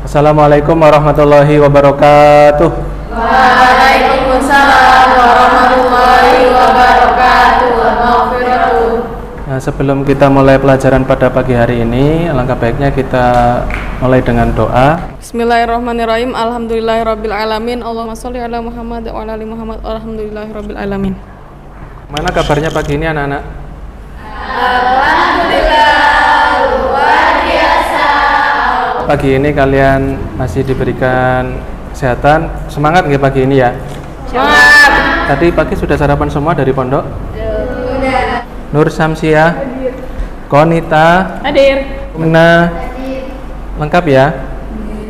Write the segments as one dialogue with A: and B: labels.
A: Assalamualaikum warahmatullahi wabarakatuh.
B: Waalaikumsalam warahmatullahi wabarakatuh.
A: Nah, sebelum kita mulai pelajaran pada pagi hari ini, alangkah baiknya kita mulai dengan doa.
B: Bismillahirrahmanirrahim. Alhamdulillahirabbil alamin. Allahumma sholli ala Muhammad wa ala ali Muhammad. Alhamdulillahirabbil alamin.
A: Mana kabarnya pagi ini anak-anak?
B: Alhamdulillah luar biasa.
A: Pagi ini kalian masih diberikan kesehatan. Semangat nggih pagi ini ya?
B: Semangat.
A: Tadi pagi sudah sarapan semua dari pondok?
B: Sudah.
A: Nur Samsiah, Konita,
B: Hadir.
A: Mena, lengkap ya?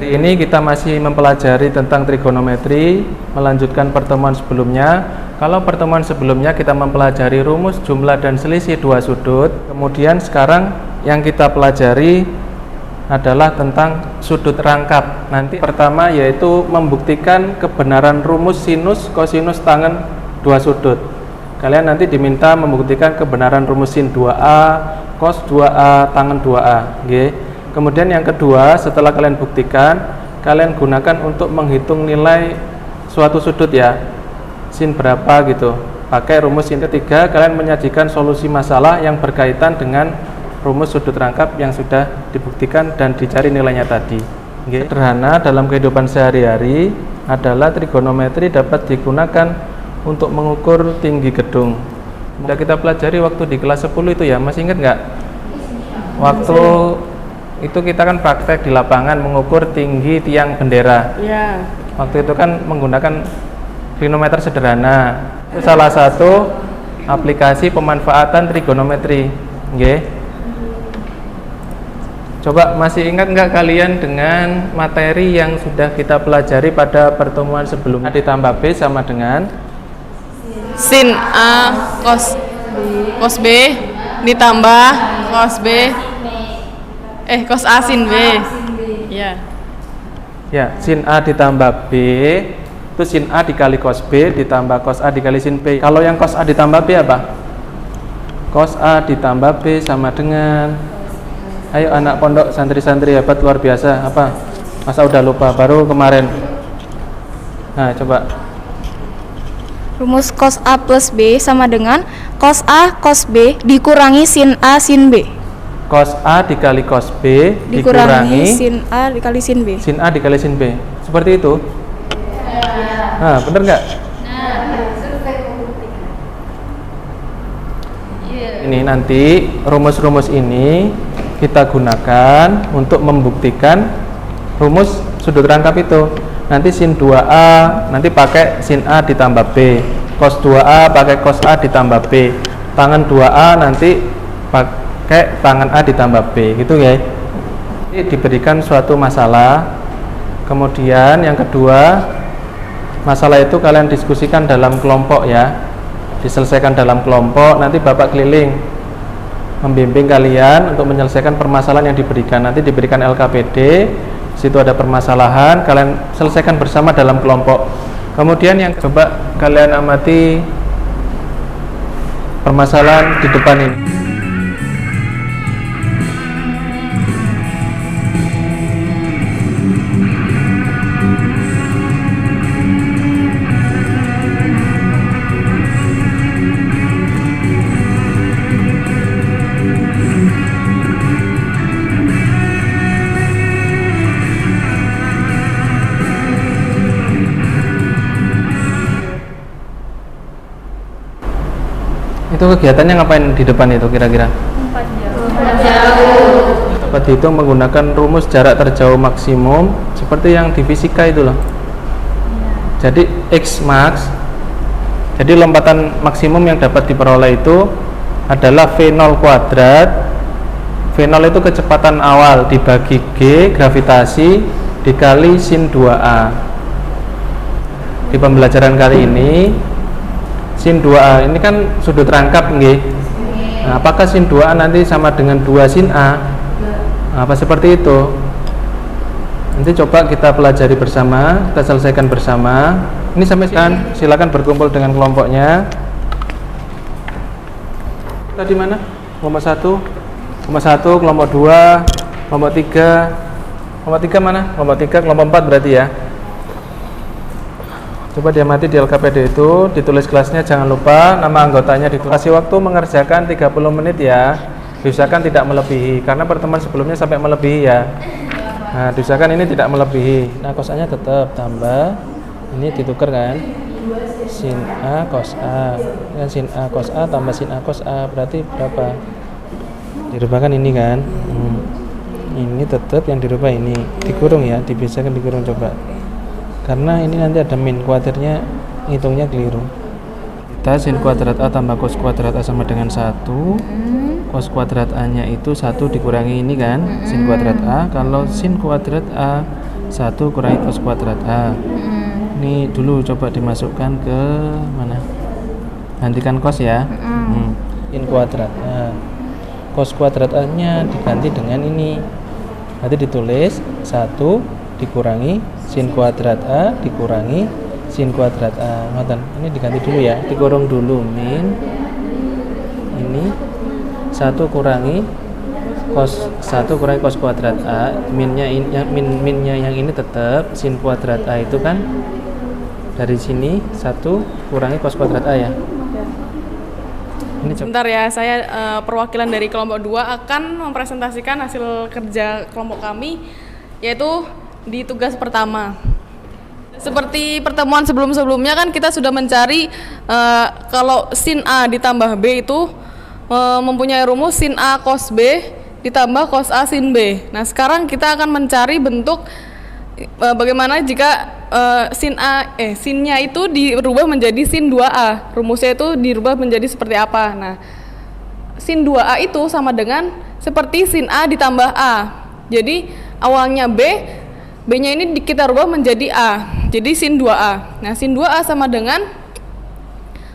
A: Hari ini kita masih mempelajari tentang trigonometri, melanjutkan pertemuan sebelumnya. Kalau pertemuan sebelumnya kita mempelajari rumus jumlah dan selisih dua sudut. Kemudian sekarang yang kita pelajari adalah tentang sudut rangkap. Nanti pertama yaitu membuktikan kebenaran rumus sinus kosinus tangen dua sudut. Kalian nanti diminta membuktikan kebenaran rumus sin 2a, cos 2a, tangen 2a. Oke. Kemudian yang kedua, setelah kalian buktikan, kalian gunakan untuk menghitung nilai suatu sudut ya. Sin berapa gitu. Pakai rumus sin. Ketiga, kalian menyajikan solusi masalah yang berkaitan dengan rumus sudut rangkap yang sudah dibuktikan dan dicari nilainya tadi. Oke. Sederhana dalam kehidupan sehari-hari adalah trigonometri dapat digunakan untuk mengukur tinggi gedung. Sudah kita pelajari waktu di kelas 10 itu ya, masih ingat nggak? Waktu itu kita kan praktek di lapangan mengukur tinggi tiang bendera.
B: Ya.
A: Waktu itu kan menggunakan klinometer sederhana. Itu salah satu aplikasi pemanfaatan trigonometri. Nggih. Coba masih ingat nggak kalian dengan materi yang sudah kita pelajari pada pertemuan sebelumnya? A ditambah B sama dengan
B: Sin A cos B ditambah cos B cos A sin B. Ya.
A: ya, sin A ditambah B itu sin A dikali cos B ditambah cos A dikali sin B. Kalau yang cos A ditambah B apa? Cos A ditambah B sama dengan, ayo anak pondok santri-santri hebat luar biasa, apa? Masa udah lupa baru kemarin? Nah, coba.
C: Rumus cos A plus B sama dengan cos A cos B dikurangi sin A sin B.
A: Cos A dikali cos B dikurangi
C: sin A dikali sin B.
A: sin A dikali sin B. Seperti itu? Nah, bener nggak? Ini nanti rumus-rumus ini kita gunakan untuk membuktikan rumus sudut rangkap itu. Nanti sin 2A nanti pakai sin A ditambah B, cos 2A pakai cos A ditambah B, tangen 2A nanti pakai tangen A ditambah B, gitu ya. Ini diberikan suatu masalah. Kemudian yang kedua, masalah itu kalian diskusikan dalam kelompok ya, diselesaikan dalam kelompok. Nanti Bapak keliling membimbing kalian untuk menyelesaikan permasalahan yang diberikan. Nanti diberikan LKPD, situ ada permasalahan, kalian selesaikan bersama dalam kelompok. Kemudian yang coba kalian amati permasalahan di depan ini. Itu kegiatannya ngapain di depan itu kira-kira?
B: 4 jauh.
A: Dapat dihitung menggunakan rumus jarak terjauh maksimum seperti yang di fisika itu loh. Jadi X max, jadi lompatan maksimum yang dapat diperoleh itu adalah V0 kuadrat. V0 itu kecepatan awal dibagi G gravitasi dikali sin 2A. Di pembelajaran kali ini sin 2A ini kan sudut rangkap nggih. Nah, apakah sin 2A nanti sama dengan 2 sin A? Nah, apa seperti itu? Nanti coba kita pelajari bersama, kita selesaikan bersama. Ini sampai silakan berkumpul dengan kelompoknya. Tadi mana? Kelompok 1, kelompok 2, kelompok 3. Kelompok 3 mana? Kelompok 3, kelompok 4 berarti ya. Coba diamati di LKPD itu, ditulis kelasnya, jangan lupa nama anggotanya ditulis. Kasih waktu mengerjakan 30 menit ya. Diusahakan tidak melebihi, karena pertemuan sebelumnya sampai melebihi ya. Nah, diusahakan ini tidak melebihi. Nah, cos A-nya tetap tambah, ini ditukar kan? Sin A cos A. Kan sin A cos A tambah sin A cos A, berarti berapa? Dirubahkan ini kan? Ini tetap yang dirubah ini. Dikurung ya, dibiasakan dikurung coba. Karena ini nanti ada min, kuadratnya ngitungnya keliru. Kita sin kuadrat A tambah cos kuadrat A sama dengan 1. Cos kuadrat A nya itu 1 dikurangi ini kan, sin kuadrat A. Kalau sin kuadrat A 1 kurangi cos kuadrat A. Ini dulu coba dimasukkan ke mana? Gantikan cos ya. Sin kuadrat A. Cos kuadrat A nya diganti dengan ini. Nanti ditulis 1 dikurangi sin kuadrat A dikurangi sin kuadrat A. Ini diganti dulu ya, dikurung dulu min. Ini 1 kurangi cos 1 kurangi cos kuadrat A. Minnya minnya yang ini tetap sin kuadrat A itu kan dari sini 1 kurangi cos kuadrat A ya. Ini
B: Sebentar ya, saya perwakilan dari kelompok 2 akan mempresentasikan hasil kerja kelompok kami, yaitu di tugas pertama. Seperti pertemuan sebelum-sebelumnya kan kita sudah mencari kalau sin A ditambah B itu mempunyai rumus sin A cos B ditambah cos A sin B. Nah, sekarang kita akan mencari bentuk bagaimana jika sinnya itu dirubah menjadi sin 2A. Rumusnya itu dirubah menjadi seperti apa? Nah, sin 2A itu sama dengan seperti sin A ditambah A. Jadi awalnya B-nya ini kita rubah menjadi A. Jadi sin 2A. Nah, sin 2A sama dengan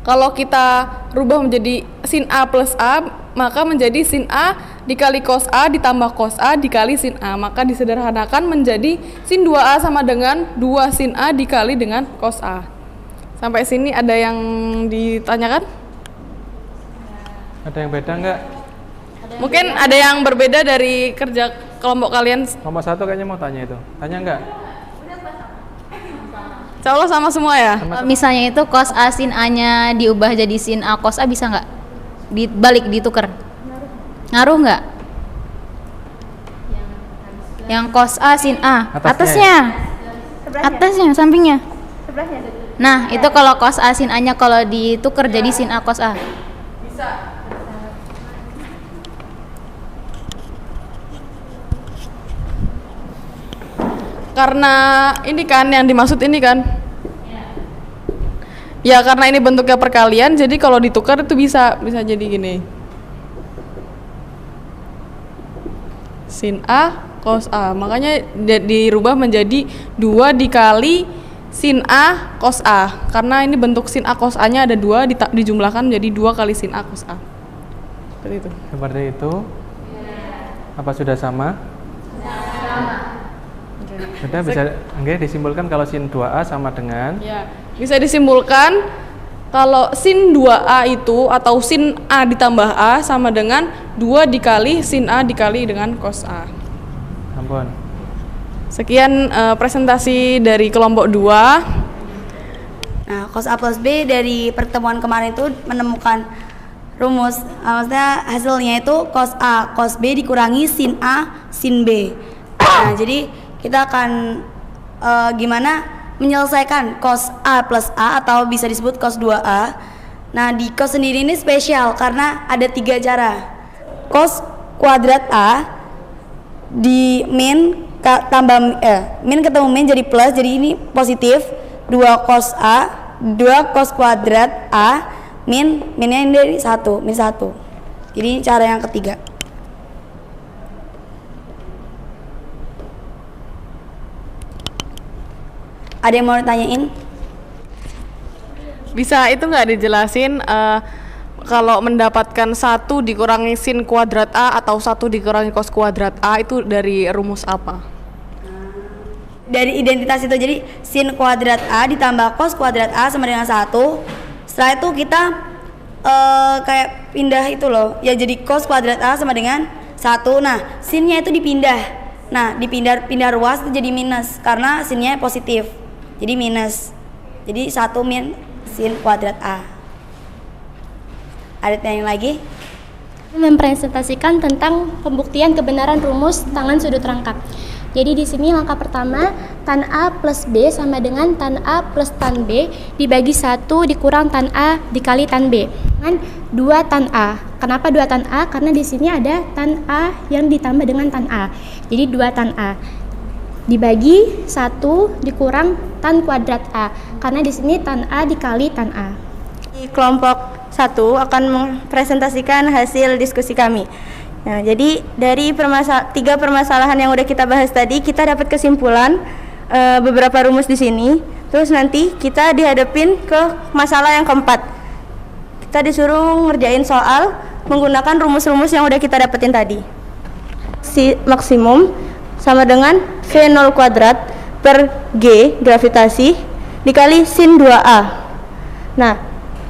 B: kalau kita rubah menjadi sin A plus A, maka menjadi sin A dikali cos A ditambah cos A dikali sin A. Maka disederhanakan menjadi sin 2A sama dengan 2 sin A dikali dengan cos A. Sampai sini ada yang ditanyakan?
A: Ada yang beda enggak?
B: Mungkin ada yang berbeda dari kerja kelompok kalian.
A: Nomor 1 kayaknya mau tanya itu. Tanya enggak?
B: Insya Allah sama semua ya?
C: Misalnya itu cos A sin A-nya diubah jadi sin A cos A bisa nggak? Dibalik, ditukar. Ngaruh nggak? Yang cos A sin A atasnya, sampingnya. Nah, itu kalau cos A sin A-nya kalau ditukar jadi sin A cos A.
B: Bisa. Karena ini kan yang dimaksud ini kan? Ya, karena ini bentuknya perkalian, jadi kalau ditukar itu bisa jadi gini. Sin A cos A. Makanya dirubah menjadi 2 dikali sin A cos A. Karena ini bentuk sin A cos A-nya ada 2 dijumlahkan menjadi 2 kali sin A cos A. Seperti itu.
A: Seperti itu. Apa sudah sama? Sudah bisa disimpulkan kalau sin 2A sama dengan
B: ya, bisa disimpulkan kalau sin 2A itu atau sin A ditambah A sama dengan 2 dikali sin A dikali dengan cos A.
A: Ampun.
B: Sekian presentasi dari kelompok 2.
D: Nah, cos A plus B dari pertemuan kemarin itu menemukan rumus, maksudnya hasilnya itu cos A cos B dikurangi sin A sin B. Nah, jadi kita akan gimana menyelesaikan cos A plus A atau bisa disebut cos 2A. Nah, di cos sendiri ini spesial karena ada 3 cara. Cos kuadrat A di min tambah min ketemu min jadi plus, jadi ini positif 2 cos A 2 cos kuadrat A minnya ini dari 1 min 1. Jadi ini cara yang ketiga. Ada yang mau ditanyain?
B: Bisa itu nggak dijelasin kalau mendapatkan 1 dikurangi sin kuadrat A atau 1 dikurangi cos kuadrat A itu dari rumus apa?
D: Dari identitas itu, jadi sin kuadrat A ditambah cos kuadrat A sama dengan 1. Setelah itu kita kayak pindah itu loh, ya jadi cos kuadrat A sama dengan 1. Nah, sinnya itu dipindah. Nah, pindah ruas itu jadi minus karena sinnya positif. Jadi minus. Jadi 1 min sin kuadrat A. Ada yang lagi?
E: Mempresentasikan tentang pembuktian kebenaran rumus tangan sudut rangkap. Jadi di sini langkah pertama, tan A plus B sama dengan tan A plus tan B dibagi 1 dikurang tan A dikali tan B dengan 2 tan A. Kenapa 2 tan A? Karena di sini ada tan A yang ditambah dengan tan A. Jadi 2 tan A dibagi 1 dikurang tan kuadrat A. Karena di sini tan A dikali tan A.
F: Di kelompok 1 akan mempresentasikan hasil diskusi kami. Nah, jadi dari 3 permasalahan yang udah kita bahas tadi, kita dapat kesimpulan beberapa rumus di sini. Terus nanti kita dihadapin ke masalah yang keempat. Kita disuruh ngerjain soal menggunakan rumus-rumus yang udah kita dapetin tadi. Si maksimum sama dengan V0 kuadrat per G gravitasi dikali sin 2A. Nah,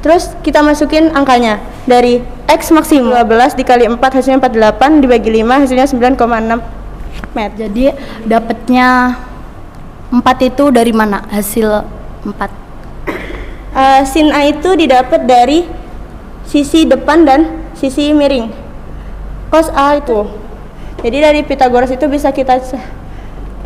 F: terus kita masukin angkanya. Dari X maksimum 12 dikali 4 hasilnya 48 dibagi 5 hasilnya 9,6 meter.
G: Jadi dapatnya 4 itu dari mana hasil 4?
F: Sin A itu didapat dari sisi depan dan sisi miring. Cos A itu. Jadi dari Pythagoras itu bisa kita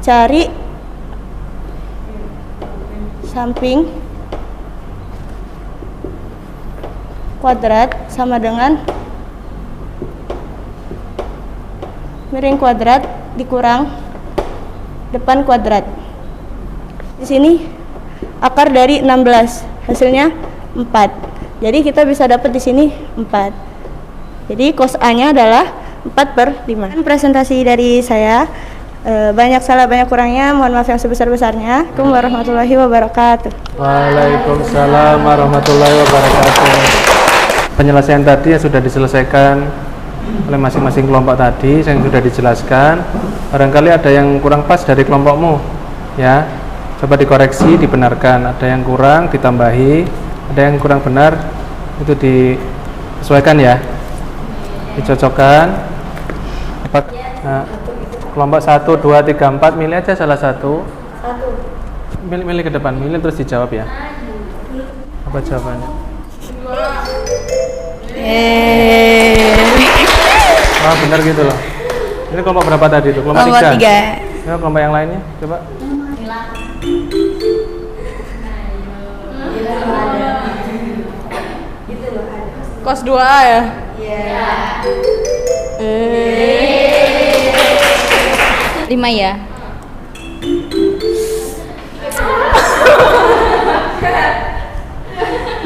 F: cari samping kuadrat sama dengan miring kuadrat dikurang depan kuadrat. Di sini akar dari 16 hasilnya 4. Jadi kita bisa dapat di sini 4. Jadi cos A-nya adalah 4/5. Presentasi dari saya banyak salah banyak kurangnya, mohon maaf yang sebesar-besarnya. Assalamualaikum warahmatullahi wabarakatuh.
A: Waalaikumsalam warahmatullahi wabarakatuh. Penyelesaian tadi yang sudah diselesaikan oleh masing-masing kelompok tadi yang sudah dijelaskan. Barangkali ada yang kurang pas dari kelompokmu, ya. Coba dikoreksi, dibenarkan. Ada yang kurang, ditambahi. Ada yang kurang benar, itu disesuaikan ya. Dicocokkan. Nah, kelompok 1, 2, 3, 4 milih aja salah satu. Milih ke depan, milih terus dijawab ya. Apa jawabannya? Oh, benar gitu loh. Ini kelompok berapa tadi itu? Kelompok 3. Ya, kelompok yang lainnya coba.
B: Cos 2A ya?
C: Iya. 5 ya?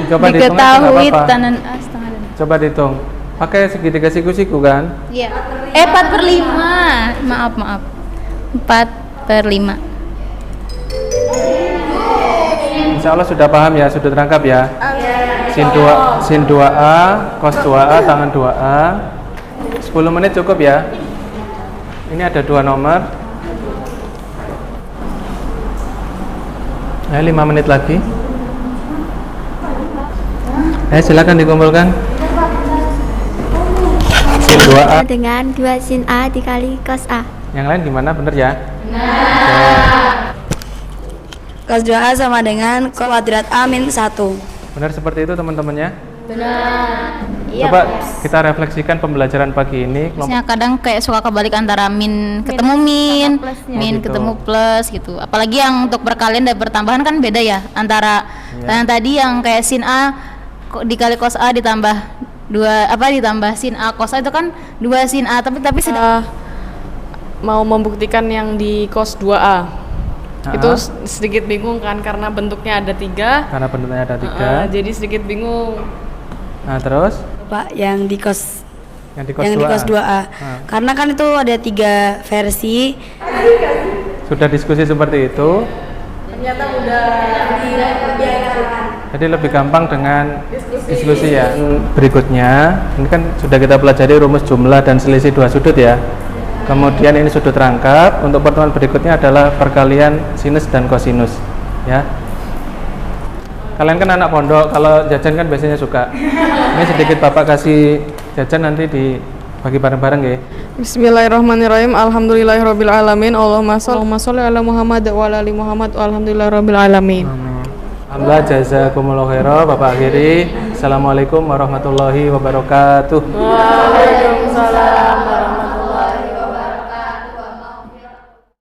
A: Coba
C: Diketahui tanan A setengah.
A: Coba dihitung. Pakai segitiga siku-siku kan?
C: Iya. 4/5. Maaf. 4/5.
A: Insya Allah sudah paham ya, sudah terangkap ya. Sin 2A, cos 2A, tangan 2A. 10 menit cukup ya. Ini ada 2 nomor. Nah, 5 menit lagi. Silakan dikumpulkan. Sin 2A
E: Dengan 2 sin A dikali cos A.
A: Yang lain gimana? Bener ya?
D: Cos 2A sama dengan kuadrat A min 1.
A: Benar seperti itu teman-temannya?
C: Benar.
A: Coba kita refleksikan pembelajaran pagi ini.
C: Biasanya kadang kayak suka kebalik antara min ketemu min
A: gitu.
C: ketemu plus gitu. Apalagi yang untuk perkalian dan pertambahan kan beda ya. Antara yang tadi yang kayak sin A dikali cos A ditambah ditambah sin A cos A itu kan 2 sin A tapi sedang
B: Mau membuktikan yang di cos 2A. Itu sedikit bingung kan karena bentuknya ada 3.
A: Karena bentuknya ada 3.
B: Jadi sedikit bingung.
A: Nah, terus
D: Pak, yang di cos
A: 2A.
D: Karena kan itu ada 3 versi.
A: Sudah diskusi seperti itu.
B: Ternyata mudah.
A: Jadi lebih gampang dengan diskusi ya. Berikutnya, ini kan sudah kita pelajari rumus jumlah dan selisih 2 sudut ya. Kemudian ini sudut rangkap. Untuk pertemuan berikutnya adalah perkalian sinus dan kosinus ya. Kalian kan anak pondok, kalau jajan kan biasanya suka. Ini sedikit Bapak kasih jajan nanti Bagi bareng-bareng ya.
B: Bismillahirrahmanirrahim. Alhamdulillahirabbil alamin. Allahumma sholli ala Muhammad wa ala ali Muhammad. Alhamdulillahirabbil alamin.
A: Alhamdulillah, jazakumullah khairan. Bapak akhiri. Assalamualaikum warahmatullahi wabarakatuh.
B: Waalaikumsalam.